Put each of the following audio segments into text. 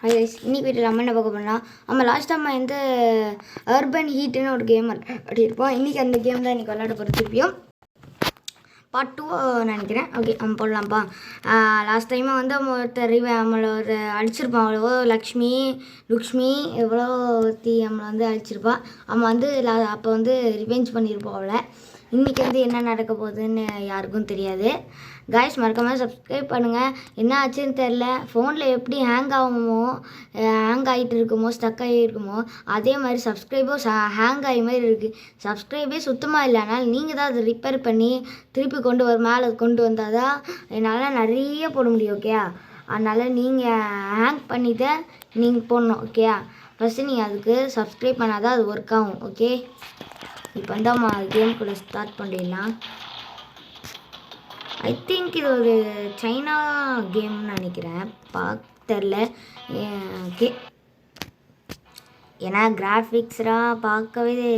இன்னைக்கு வீட்டில் நம்ம என்ன பார்க்க போனால் நம்ம லாஸ்ட் டைம் வந்து அர்பன் ஹீட்டுன்னு ஒரு கேம் அப்படி இருப்போம். இன்றைக்கி அந்த கேம் தான் இன்றைக்கி விளையாட போகிற திருப்பியும் பார்ட் 2 நினைக்கிறேன். ஓகே நம்ம போடலாம்ப்பா. லாஸ்ட் டைமாக வந்து ஒருத்தர் நம்மளை ஒரு அடிச்சிருப்பான். அவ்வளோ லுக்ஷ்மி எவ்வளோ நம்மளை வந்து அடிச்சிருப்பான். அவன் வந்து அப்போ வந்து ரிவெஞ்ச் பண்ணியிருப்போம் அவளை. இன்றைக்கி வந்து என்ன நடக்க போகுதுன்னு யாருக்கும் தெரியாது. காய்ஸ் மறக்காமல் சப்ஸ்கிரைப் பண்ணுங்கள். என்ன ஆச்சுன்னு தெரில, ஃபோனில் எப்படி ஹேங் ஆகிட்டு இருக்குமோ, ஸ்டக் ஆகி இருக்குமோ அதே மாதிரி சப்ஸ்கிரைபும் ஹேங் ஆகி மாதிரி இருக்குது. சப்ஸ்கிரைபே சுத்தமாக இல்லை. அதனால் நீங்கள் தான் அதை ரிப்பேர் பண்ணி திருப்பி மேலே கொண்டு வந்தால் தான் என்னால் நிறைய போட முடியும். ஓகே, அதனால் நீங்கள் ஹேங் பண்ணிவிட்டு நீங்கள் போடணும். ஓகே, ஃபஸ்ட்டு நீங்கள் அதுக்கு சப்ஸ்கிரைப் பண்ணால் தான் அது ஒர்க் ஆகும். ஓகே, இப்போ வந்து நம்ம கேம்குள்ளே ஸ்டார்ட் பண்ணிடலாம். ஐ திங்க் இது ஒரு சைனா கேம்னு நினைக்கிறேன், தெரில. ஓகே, ஏன்னா கிராஃபிக்ஸ்லாம் பார்க்கவே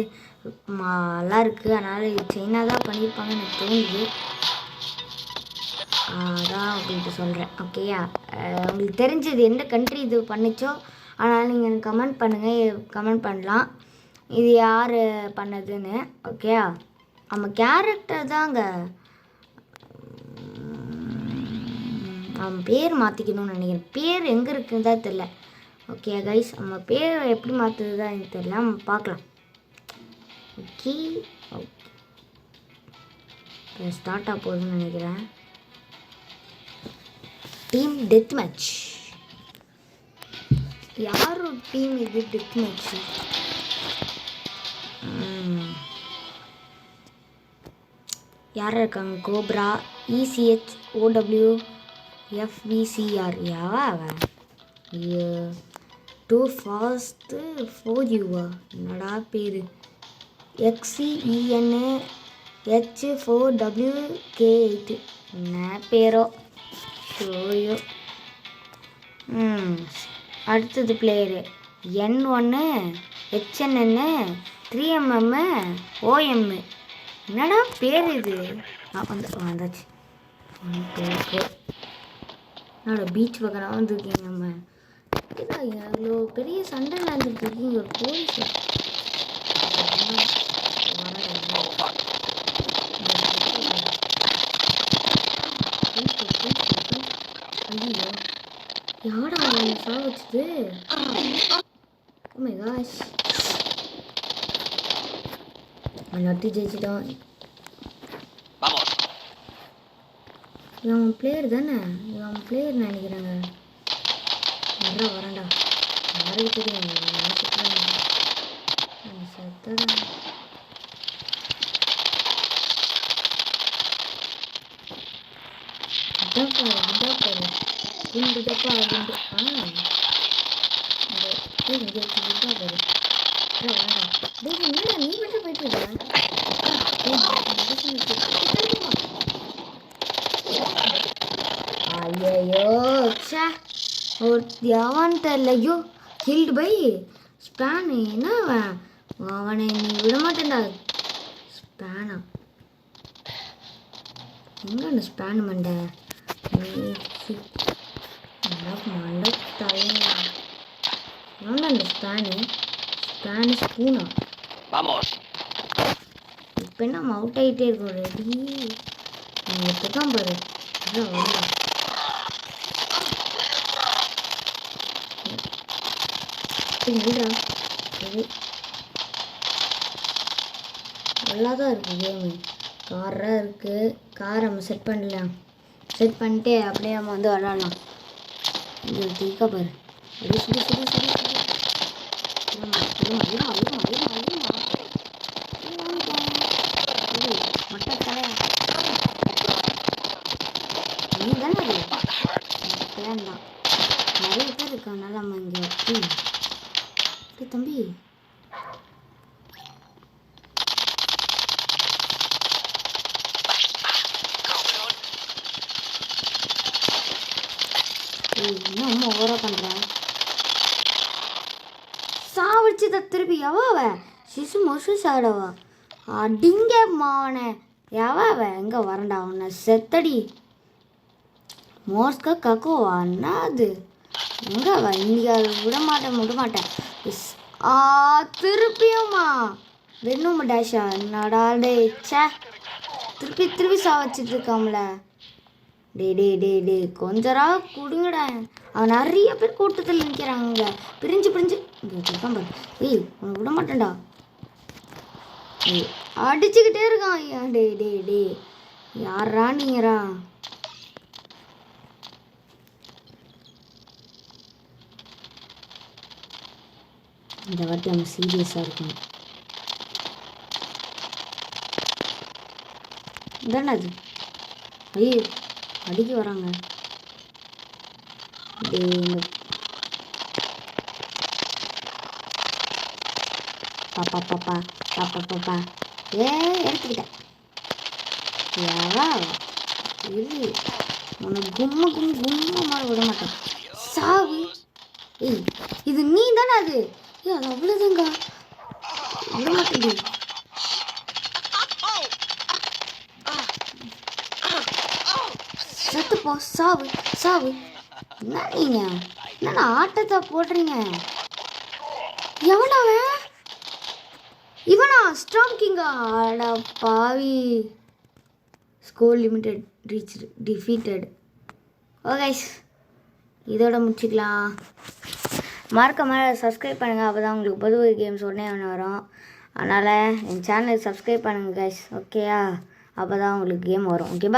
நல்லா இருக்குது. அதனால் இது சைனா தான் பண்ணியிருப்பாங்கன்னு எனக்கு தோணுது. அதான் அப்படின்ட்டு சொல்கிறேன். ஓகேயா, உங்களுக்கு தெரிஞ்சது எந்த கண்ட்ரி இது பண்ணிச்சோ அதனால் நீங்கள் எனக்கு கமெண்ட் பண்ணலாம் இது யார் பண்ணதுன்னு. ஓகே, நம்ம கேரக்டர் தாங்க அவன் பேர் மாற்றிக்கணும்னு நினைக்கிறேன். பேர் எங்கே இருக்குன்னு தான் தெரில. ஓகே கைஸ், நம்ம பேர் எப்படி மாற்றுறது தான் எனக்கு தெரியல, நம்ம பார்க்கலாம். ஓகே ஓகே, ஸ்டார்ட் ஆக போகுதுன்னு நினைக்கிறேன். Team death match. யார் ஒரு டீம் இது டெத் மேட்ச்? யார் இருக்காங்க? Cobra, ECHOWFVCR. யாவா அவன்? Too fast 4U. என்னடா பேர்? XCENH4WK8. என்ன பேரோ ஷோயோ. அடுத்தது player N1 HNN 3MM OM. என்னடா பேர் இது? வந்தாச்சு. என்னோட பீச் பக்கம் வந்துருக்கீங்க. நம்ம எவ்வளோ பெரிய சண்டை நடந்துட்டு இருக்கீங்க. ஒரு போலீஸ் ஐயோ, யாரா சாவச்சுது? ஓ மை காஷ், நட்டி ஜெயிச்சிட்டோம். இவன் பிளேயர் தானே, இவன் பிளேயர் நினைக்கிறாங்க. வரேன்டா, யாருக்கு தெரியும்? சத்தடா. நீ மட்டும் போயிட்டு ஐயோ சே, ஒரு எவன் தெரியலையோ கில்டு பை ஸ்பேன். என்ன அவனை நீ விட மாட்டேன்டா. ஸ்பேனா எங்க அந்த ஸ்பேன் மண்டை? மண்டை தலையா அந்த ஸ்பேனு ஸ்பூனா? இப்போ என்ன அவுட் ஆகிட்டே இருக்கும். ரெடி இப்போ தான் பாரு. நல்லா தான் இருக்குது கேமு. காராக இருக்குது. காரை நம்ம செட் பண்ணலாம். செட் பண்ணிட்டு அப்படியே நம்ம வந்து விளாட்லாம். இது தீக்கா பாரு. அப்படியே சுடி மொட்டை தலையா நீ தானே அது பிளான் தான். நிறைய பேர் இருக்கானால நம்ம இங்கே தம்பி இன்னும் அம்மா ஓவரா பண்ணுறேன். சாவடிச்சு திருப்பி எவாவ சிசு மொசு சாடவா அடிங்க மாவனே. எவாவ எங்கே வரண்டா அவனை செத்தடி. மோஸ்கா கக்கோவா என்ன அது? எங்கே வா இன்றைக்கி அதை விட மாட்டேன் எஸ் திருப்பியுமா வெண்ணும் டேஷா என்னடா டே சே திருப்பி சாவச்சிட்டு இருக்காமல டே கொஞ்சரா கொடுங்கடா அவன் நிறைய பேர் கூட்டத்தில் நிற்கிறாங்க பிரிஞ்சு ஏய் அவனை விட மாட்டேன்டா ஏய் அடிச்சுக்கிட்டே இருக்கான் ஐயா டே யாரா நீங்கரா இந்த வாட்டி அவன் சீரியஸாக இருக்கணும் இதானே அது ஐயோ அடிக்க வராங்க பாப்பா எடுத்துக்கிட்டேன் இது உனக்கு கும்ம விட மாட்டேன் சாவு ஏய் இது நீ தானே அது ஏய் அது அவ்வளோதாங்க விட மாட்டேங்குது செத்துப்போ சாவு என்ன நீங்க என்னண்ணா ஆட்டத்தை போடுறீங்க எவனாவன் இவனா ஸ்ட்ராங் கிங்கா ஆடா பாவி score limited reach defeated okay இதோட முடிச்சுக்கலாம் மறக்காம சப்ஸ்கிரைப் பண்ணுங்கள் அப்போ தான் உங்களுக்கு புது கேம்ஸ் உடனே ஒன்று வரும் அதனால் என் சேனலை சப்ஸ்கிரைப் பண்ணுங்கள் கைஸ் ஓகேயா அப்போ தான் உங்களுக்கு கேம் வரும் ஓகேவா